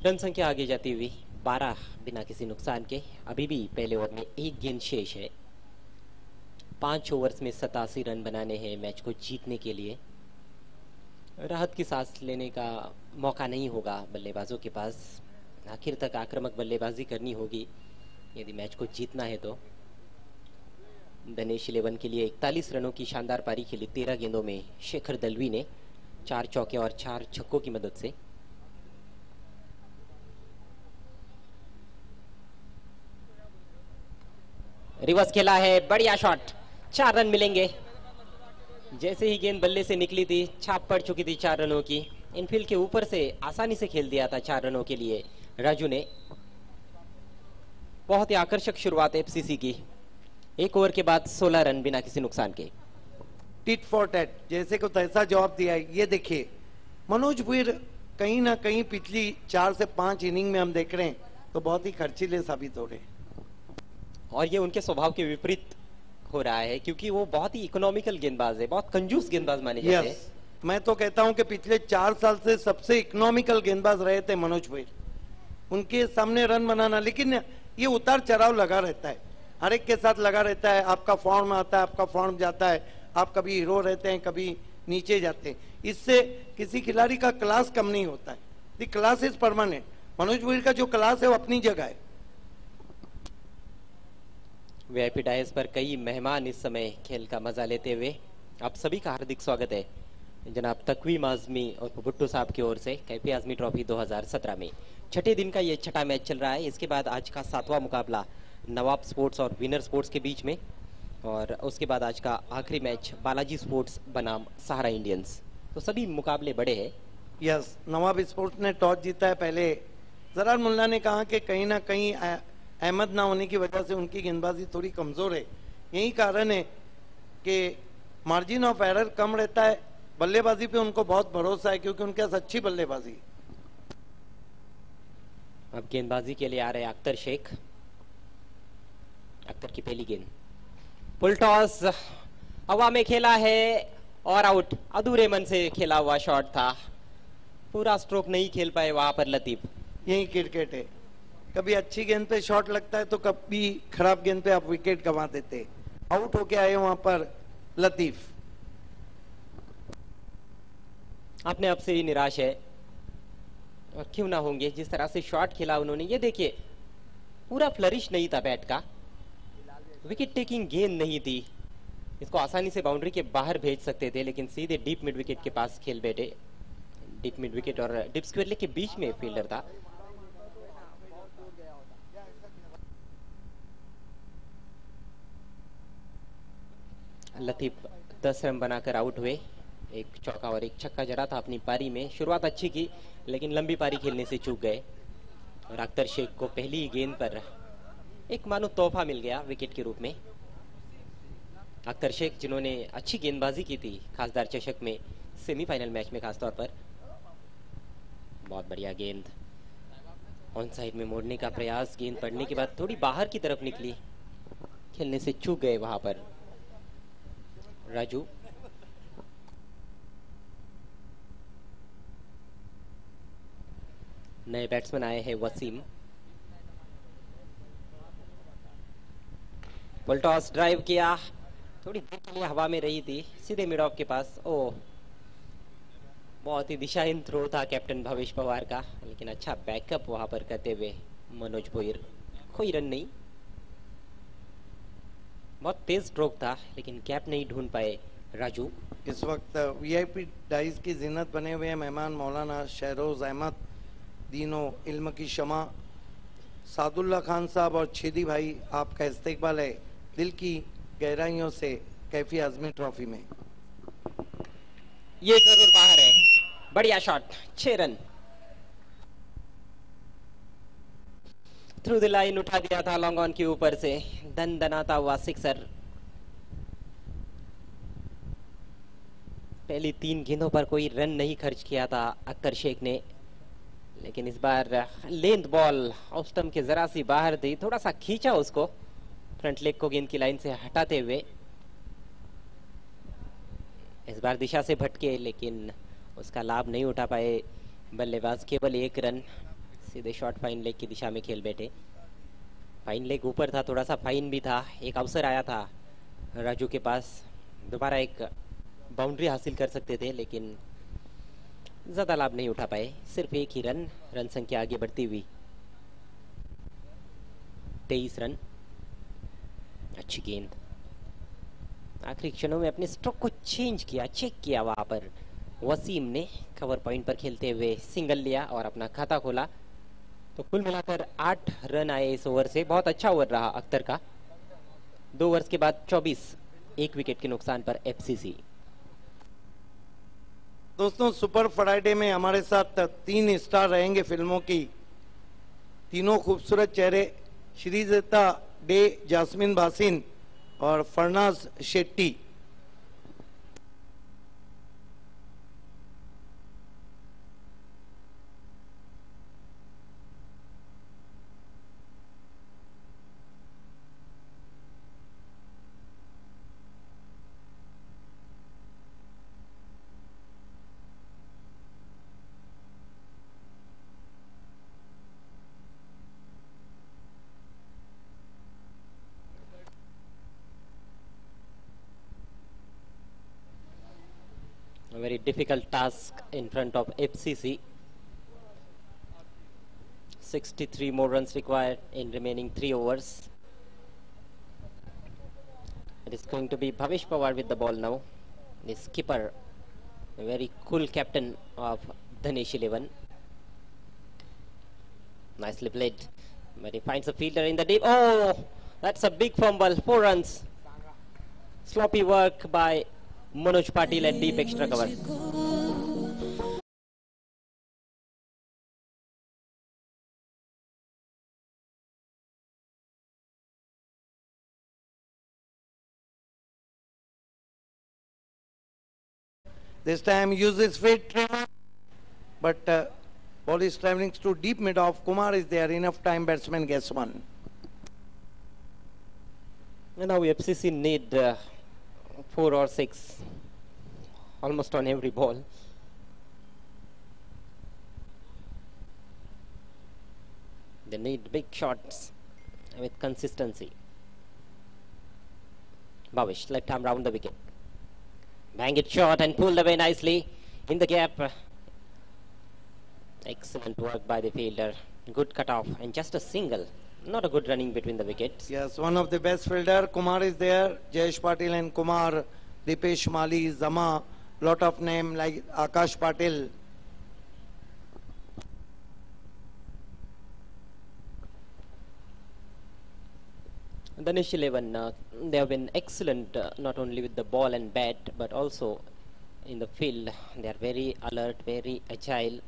रन संख्या आगे जाती हुई 12 बिना किसी नुकसान के। अभी भी पहले ओवर में एक गेंद शेष है। 5 ओवर्स में 87 रन बनाने हैं मैच को जीतने के लिए। राहत की सांस लेने का मौका नहीं होगा बल्लेबाजों के पास। आखिर तक आक्रामक बल्लेबाजी करनी होगी यदि मैच को जीतना है तो। दिनेश 11 के लिए 41 रनों की शानदार पारी खेली 13 गेंदों में शेखर दलवी ने, 4 चौके और 4 छक्कों की मदद से। रिवर्स खेला है, बढ़िया शॉट, 4 रन मिलेंगे। जैसे ही गेंद बल्ले से निकली थी छाप पड़ चुकी थी 4 रनों की। इनफील्ड के ऊपर से आसानी से खेल दिया था 4 रनों के लिए राजू ने। बहुत ही आकर्षक शुरुआत एफसीसी की। 1 ओवर के बाद 16 रन बिना किसी नुकसान के। टिट फॉर टैट जैसे को तैसा जवाब दिया है। ये देखिए मनोज भोईर कहीं ना कहीं पिछली 4 से 5 इनिंग में हम देख रहे हैं तो बहुत ही खर्चीले साबित हो रहे हैं, और ये उनके स्वभाव के विपरीत हो रहा है क्योंकि वो बहुत ही इकोनॉमिकल गेंदबाज है, बहुत कंजूस गेंदबाज माने जाते हैं। मैं तो कहता हूं कि पिछले 4 साल से सबसे इकोनॉमिकल गेंदबाज रहे थे मनोज भोईर। उनके सामने रन बनाना, लेकिन ये उतार चढ़ाव लगा रहता है, हर एक के साथ लगा रहता है। आपका फॉर्म आता है, आपका फॉर्म जाता है, आप कभी हीरो रहते हैं, कभी नीचे जाते हैं। इससे किसी खिलाड़ी का क्लास कम नहीं होता है। The class is permanent. Manoj Bhoir का जो क्लास है वो अपनी जगह है। वीआईपी डायस पर कई मेहमान इस समय खेल का मजा लेते हुए। आप सभी का हार्दिक स्वागत है जनाब तकवीम आजमी और भुट्टो साहब की ओर से कैफी आजमी ट्रॉफी 2017 में। छठे दिन का ये छठा मैच चल रहा है। इसके बाद आज का 7वां मुकाबला नवाब स्पोर्ट्स और विनर स्पोर्ट्स के बीच में, और उसके बाद आज का आखिरी मैच बालाजी स्पोर्ट्स बनाम सहारा इंडियंस। तो सभी मुकाबले बड़े हैं। यस, नवाब स्पोर्ट्स ने टॉस जीता है। पहले जरार मुल्ला ने कहा कि कहीं ना कहीं अहमद ना होने की वजह से उनकी गेंदबाजी थोड़ी कमजोर है। यही कारण है कि मार्जिन ऑफ एरर कम रहता है। बल्लेबाजी पे उनको बहुत भरोसा है क्योंकि उनके पास अच्छी बल्लेबाजी। अब गेंदबाजी के लिए आ रहे अख्तर शेख। अख्तर की पहली गेंद, फुल टॉस, हवा में खेला है और आउट। अधूरे मन से खेला हुआ शॉट था, पूरा स्ट्रोक नहीं खेल पाए वहां पर लतीफ। यही क्रिकेट है। कभी अच्छी गेंद पे शॉट लगता है तो कभी खराब गेंद पे आप विकेट गंवा देते। आउट होके आए वहां पर लतीफ। अपने आप से ही निराश है, और क्यों ना होंगे, जिस तरह से शॉट खेला उन्होंने। ये देखिए, पूरा फ्लरिश नहीं था बैट का, विकेट टेकिंग गेंद नहीं थी, इसको आसानी से बाउंड्री के बाहर भेज सकते थे, लेकिन सीधे डीप मिड विकेट के पास खेल बैठे। डीप मिड विकेट और डीप स्क्वायर लेग के बीच में फील्डर था। लतीफ 10 रन बनाकर आउट हुए। एक चौका और एक छक्का जड़ा था अपनी पारी में। शुरुआत अच्छी की, लेकिन लंबी पारी खेलने से चूक गए, और अख्तर शेख को पहली गेंद पर एक मानो तोहफा मिल गया विकेट के रूप में। अख्तर शेख जिन्होंने अच्छी गेंदबाजी की थी खासदार चषक में, सेमीफाइनल मैच में खासतौर पर। बहुत बढ़िया गेंद, ऑन साइड में मोड़ने का प्रयास, गेंद पड़ने के बाद थोड़ी बाहर की तरफ निकली, खेलने से चूक गए वहां पर राजू। नए बैट्समैन आए हैं वसीम। फुल टॉस ड्राइव किया, थोड़ी देर के लिए हवा में रही थी, सीधे मिड ऑफ के पास। ओह, बहुत ही दिशाहीन थ्रो था कैप्टन भवेश पवार का, लेकिन अच्छा बैकअप वहां पर करते हुए मनोज भोईर। कोई रन नहीं, बहुत तेज स्ट्रोक था, लेकिन गैप नहीं ढूंढ पाए राजू। इस वक्त वीआईपी डाइस की जिन्नत बने हुए मेहमान मौलाना शहरोज अहमद, दीनो इल्म की शमा, सादुल्ला खान साहब और छेदी भाई, आपका इस्तेकबाल है दिल की गहराइयों से कैफी आजमी ट्रॉफी में। ये जरूर बाहर है, बढ़िया shot, 6 run. Through the line उठा दिया था लॉन्ग ऑन के ऊपर से, दन दनाता हुआ सिक्सर। पहली 3 गेंदों पर कोई रन नहीं खर्च किया था अख्तर शेख ने, लेकिन इस बार लेंथ बॉल ऑफ स्टंप के जरा सी बाहर थी, थोड़ा सा खींचा उसको फ्रंट लेग को गेंद की लाइन से हटाते हुए। इस बार दिशा से भटके, लेकिन उसका लाभ नहीं उठा पाए बल्लेबाज। केवल 1 रन, सीधे शॉर्ट फाइन लेग की दिशा में खेल बैठे। फाइन लेग ऊपर था, थोड़ा सा फाइन भी था। एक अवसर आया था राजू के पास, दोबारा एक बाउंड्री हासिल कर सकते थे, लेकिन ज्यादा लाभ नहीं उठा पाए। सिर्फ 1 ही रन, रन संख्या आगे बढ़ती हुई 23 रन। अच्छी गेंद, आखिरी क्षणों में अपने स्ट्रोक को चेंज किया, चेक किया वहां पर वसीम ने। कवर पॉइंट पर खेलते हुए सिंगल लिया और अपना खाता खोला। तो कुल मिलाकर 8 रन आए इस ओवर से। बहुत अच्छा ओवर रहा अख्तर का। 2 ओवर्स के बाद 24, 1 विकेट के नुकसान पर एफसीसी। दोस्तों, सुपर फ्राइडे में हमारे साथ 3 स्टार रहेंगे फिल्मों की। तीनों खूबसूरत चेहरे, श्रीजता डे, जास्मिन भासिन और Farnaz Shetty. A very difficult task in front of FCC. 63 more runs required in remaining 3 overs. It is going to be Bhavesh Pawar with the ball now. The skipper, a very cool captain of Dhanesh 11. Nicely played, but he finds a fielder in the deep. Oh, that's a big fumble. 4 runs. Sloppy work by Manoj Patil at deep extra cover. This time uses fade trimmer, but ball is traveling to deep mid off. Kumar is there, enough time, batsman gets 1. And now FCC need 4 or 6 almost on every ball. They need big shots with consistency. Bhavish, left arm round the wicket. Bang it short and pulled away nicely in the gap. Excellent work by the fielder. Good cut off and just a single. Not a good running between the wickets. Yes, one of the best fielder. Kumar is there. Jayesh Patil and Kumar. Dipesh Mali, Zama. Lot of name like Akash Patil. Danish 11, they have been excellent not only with the ball and bat but also in the field. They are very alert, very agile.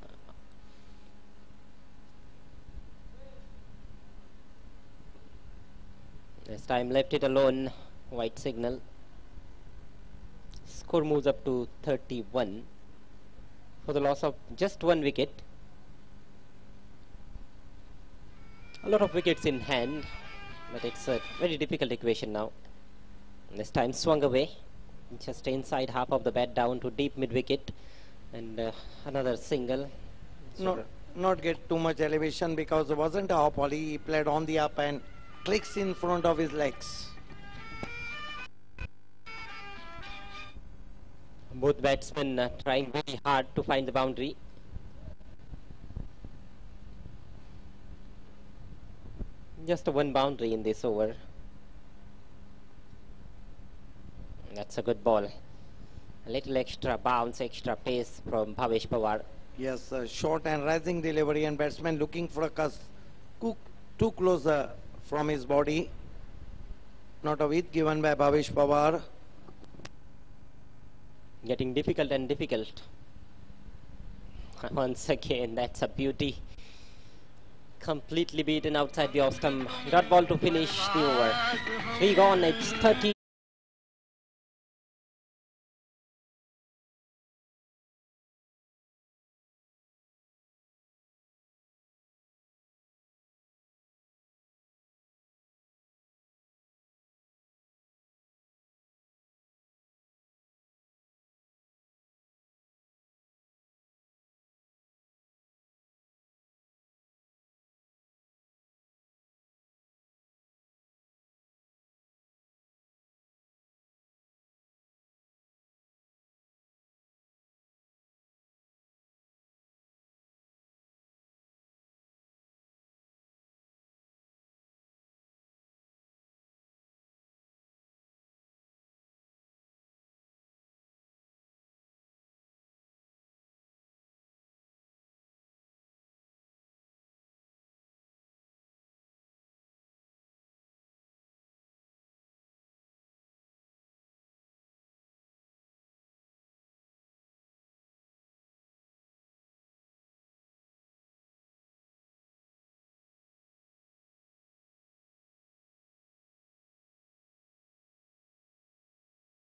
This time left it alone. White signal. Score moves up to 31 for the loss of just one wicket. A lot of wickets in hand, but it's a very difficult equation now. This time swung away, just inside half of the bat down to deep mid wicket, and another single. Not get too much elevation because it wasn't a hop volley. He played on the up and clicks in front of his legs. Both batsmen trying very hard to find the boundary. Just one boundary in this over. That's a good ball. A little extra bounce, extra pace from Bhavesh Pawar. Yes, short and rising delivery, and batsman looking for a cuss too close from his body. Not a hit given by Bhavesh Pawar. Getting difficult and difficult. Once again, that's a beauty. Completely beaten outside the off stump. Dot ball to finish the over. 3 gone, it's 30.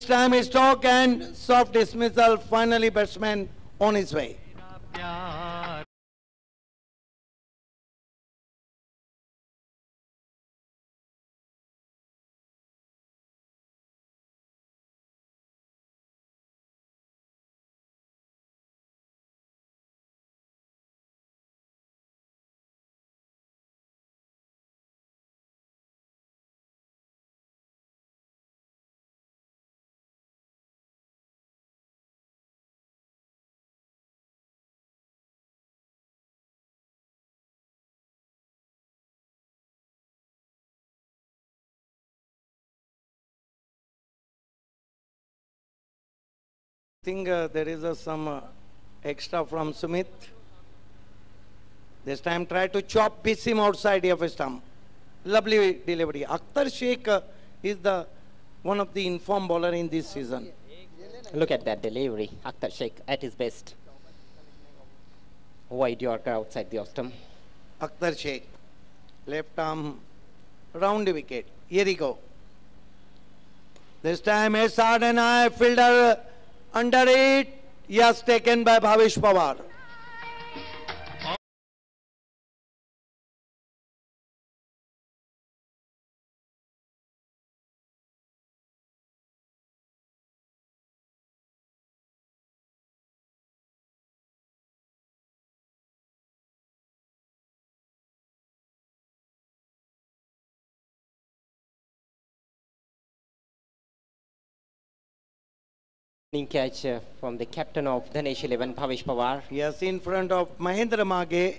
This time is talk and soft dismissal. Finally, batsman on his way. I think there is some extra from Sumit. This time try to chop him outside of stump. Lovely delivery. Akhtar Sheikh is the one of the informed bowler in this season. Look at that delivery. Akhtar Sheikh at his best. Wide Yorker outside the off stump. Akhtar Sheikh. Left arm round the wicket. Here he go. This time a hard and high fielder under it. Yes, taken by Bhavesh Pawar. opening catch from the captain of Dhanesh 11, Bhavesh Pawar. Yes, in front of Mahendra Mage.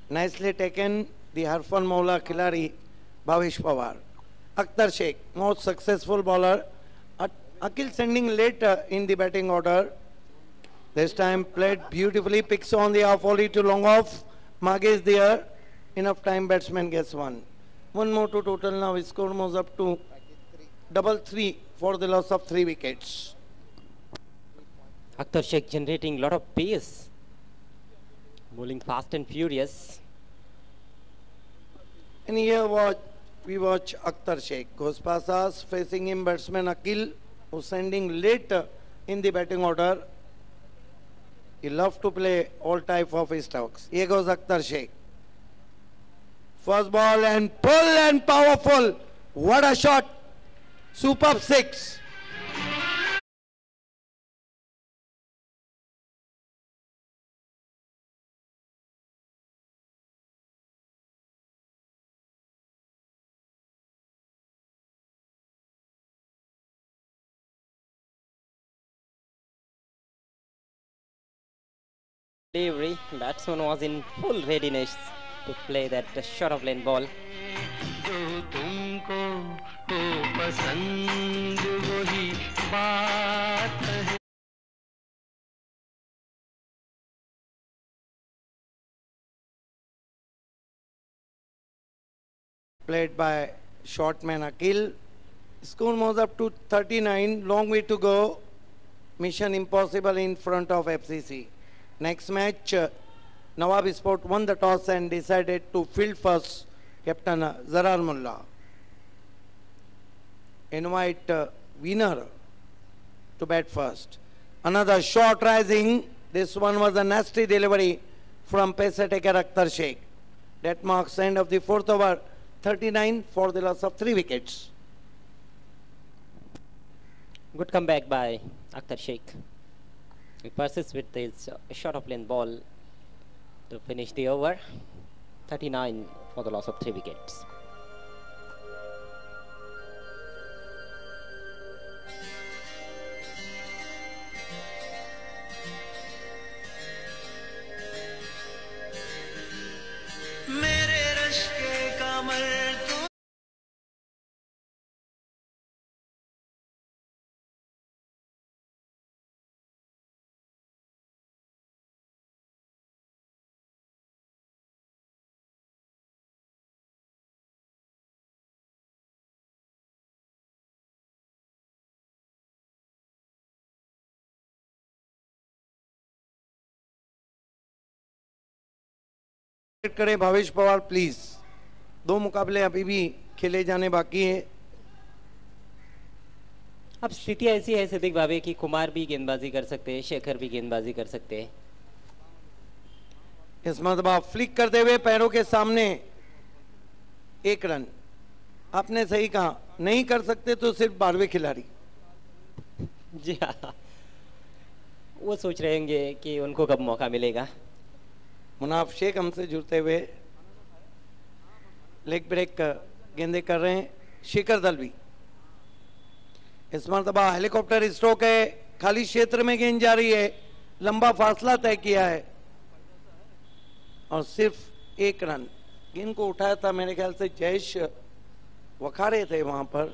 Nicely taken. The Harfan Maula Khilari, Bhavesh Pawar. Akhtar Sheikh, most successful bowler. Akil sending late in the batting order. This time played beautifully. Picks on the off volley to long off. Mage is there. Enough time, batsman gets one. One more to total now. Score moves up to 3-3 for the loss of 3 wickets. Akhtar Sheikh generating a lot of pace. Bowling fast and furious. And here we watch Akhtar Sheikh. Goes past us, facing him batsman Akil, who's sending late in the batting order. He loves to play all type of strokes. Here goes Akhtar Sheikh. First ball and pull and powerful. What a shot. Superb 6. Delivery. Batsman was in full readiness to play that short of lane ball. जो तुमको हो पसंद वही बात है. Played by shortman Akil. Score moves up to 39. Long way to go. Mission impossible in front of FCC. Next match, Nawab Sport won the toss and decided to field first. Captain Zarar Mullah. Invite winner to bat first. Another short rising. This one was a nasty delivery from pace attacker Akhtar Sheikh. That marks end of the 4th over. 39 for the loss of 3 wickets. Good comeback by Akhtar Sheikh. He persists with his short of lane ball to finish the over. 39 for the loss of 3 wickets. मेरे रश्के कमर तू करें Bhavesh Pawar please. 2 मुकाबले अभी भी खेले जाने बाकी है. अब स्थिति ऐसी है सिद्दीक भाभी कि कुमार भी गेंदबाजी कर सकते हैं, शेखर भी गेंदबाजी कर सकते हैं. इस मरतबा फ्लिक करते हुए पैरों के सामने 1 रन. आपने सही कहा, नहीं कर सकते तो सिर्फ 12वें खिलाड़ी. जी हाँ, वो सोच रहे होंगे कि उनको कब मौका मिलेगा. मुनाफ शेख हमसे जुड़ते हुए लेग ब्रेक गेंदे कर रहे हैं. शिखर दलवी. इस मरतबा हेलीकॉप्टर स्ट्रोक है. खाली क्षेत्र में गेंद जा रही है. लंबा फासला तय किया है और सिर्फ 1 रन. गेंद को उठाया था मेरे ख्याल से जयेश वखारे थे वहां पर.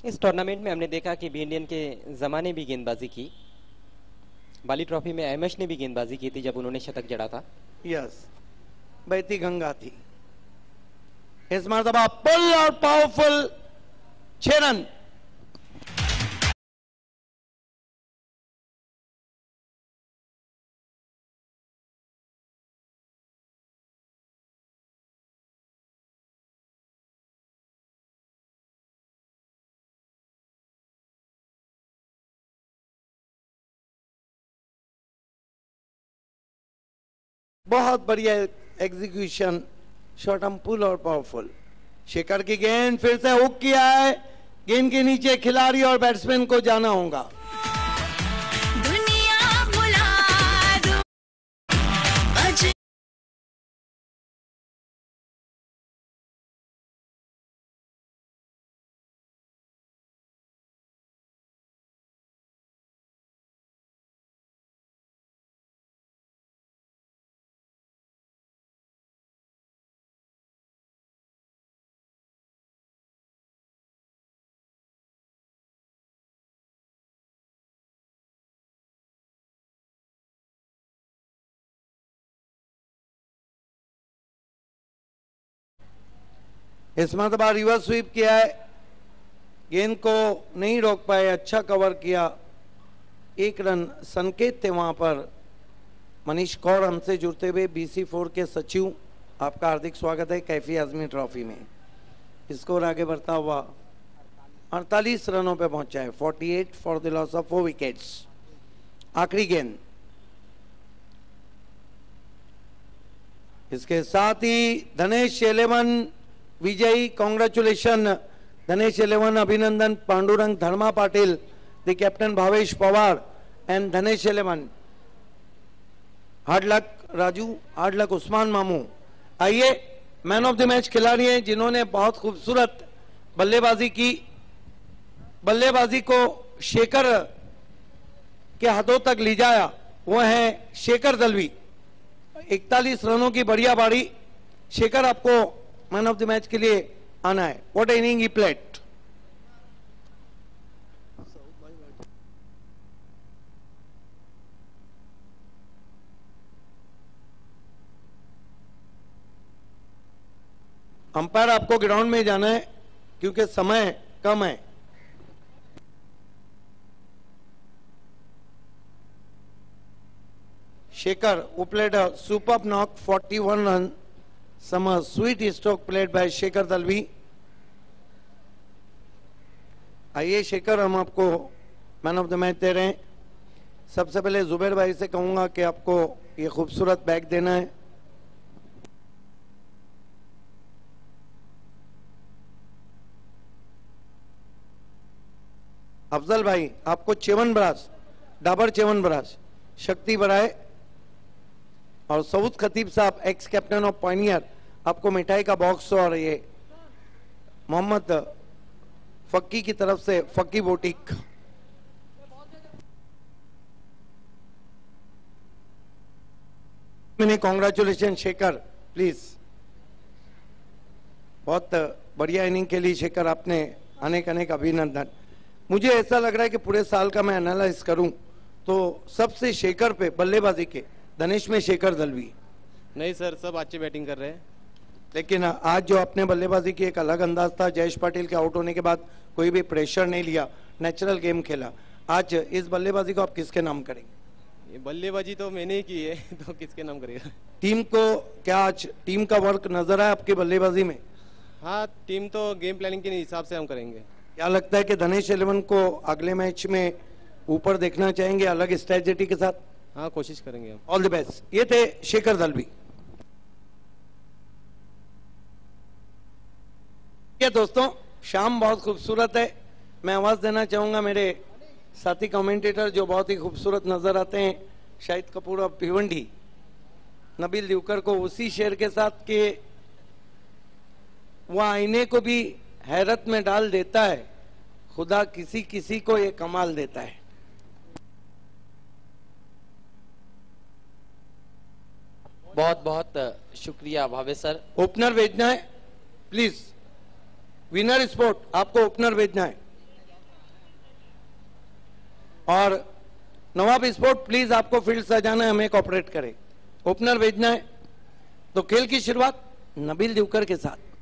इस टूर्नामेंट में हमने देखा कि इंडियन के जमाने भी गेंदबाजी की. बाली ट्रॉफी में एमएस ने भी गेंदबाजी की थी जब उन्होंने शतक जड़ा था. यस, बहती गंगा थी. इस मरतबा पुल और पावरफुल 6 रन. बहुत बढ़िया एग्जीक्यूशन. शॉर्ट हम पुल और पावरफुल. शेखर की गेंद फिर से हुक किया है. गेंद के नीचे खिलाड़ी और बैट्समैन को जाना होगा. इस मरतबा रिवर्स स्वीप किया है, गेंद को नहीं रोक पाए, अच्छा कवर किया, 1 रन संकेत थे वहां पर। मनीष कौर हमसे जुड़ते हुए, BC4 के सचिव, आपका हार्दिक स्वागत है कैफी आजमी ट्रॉफी में। स्कोर आगे बढ़ता हुआ 48 रनों पे पहुंचा है, 48 for the loss of 4 wickets. आखिरी गेंद, इसके साथ ही धनेश 11 विजयी। कांग्रेचुलेशन धनेश 11, अभिनंदन। Pandurang Dharma Patil, the captain Bhavesh Pawar and Dhanesh 11। Hard luck Raju, hard luck Usman मामू। आइए, मैन ऑफ द मैच खिलाड़ी हैं जिन्होंने बहुत खूबसूरत बल्लेबाजी की। बल्लेबाजी को शेखर के हाथों तक ले जाया, वो है शेखर दलवी। 41 रनों की बढ़िया बारी। शेखर, आपको मैन ऑफ द मैच के लिए आना है। What inning he played. Umpire आपको ग्राउंड में जाना है क्योंकि समय कम है। Shekhar who played a superb knock, 41 run, some sweet stroke played by Shekhar Dalvi. आइए शेखर, हम आपको मैन ऑफ द मैच दे रहे हैं। सबसे पहले जुबैर भाई से कहूंगा कि आपको ये खूबसूरत बैग देना है। अफजल भाई, आपको च्यवनप्राश, डाबर च्यवनप्राश, शक्ति बढ़ाए। और सऊद खतीब साहब, एक्स कैप्टन ऑफ पायनियर, आपको मिठाई का बॉक्स और ये मोहम्मद फक्की की तरफ से फक्की बोटिक। Congratulation Shekhar, please. बहुत बढ़िया इनिंग के लिए शेखर, आपने अनेक अनेक अभिनंदन। मुझे ऐसा लग रहा है कि पूरे साल का मैं एनालाइज करूं तो सबसे शेखर पे बल्लेबाजी के धनेश में शेखर दलवी। नहीं सर, सब अच्छी बैटिंग कर रहे हैं, लेकिन आज जो आपने बल्लेबाजी की एक अलग अंदाज था। जयेश पाटिल के आउट होने के बाद कोई भी प्रेशर नहीं लिया, नेचुरल गेम खेला। आज इस बल्लेबाजी को आप किसके नाम करेंगे? ये बल्लेबाजी तो मैंने ही की है तो किसके नाम करेगा? टीम को क्या आज टीम का वर्क नजर आया आपकी बल्लेबाजी में? हाँ, टीम तो गेम प्लानिंग के हिसाब से हम करेंगे। क्या लगता है कि धनेश 11 को अगले मैच में ऊपर देखना चाहेंगे अलग स्ट्रेटेजी के साथ? हाँ, कोशिश करेंगे हम। All the best. ये थे शेखर दलवी। ये दोस्तों, शाम बहुत खूबसूरत है। मैं आवाज देना चाहूंगा मेरे साथी कमेंटेटर जो बहुत ही खूबसूरत नजर आते हैं, शाहिद कपूर ऑफ भिवंडी, नबील दिवकर को उसी शेर के साथ के वह आईने को भी हैरत में डाल देता है, खुदा किसी किसी को ये कमाल देता है। बहुत बहुत शुक्रिया भावे सर। ओपनर भेजना है प्लीज। विनर स्पोर्ट, आपको ओपनर भेजना है। और नवाब स्पोर्ट, प्लीज आपको फील्ड सजाना है, हमें कोऑपरेट करें। ओपनर भेजना है। तो खेल की शुरुआत नबील दिवकर के साथ।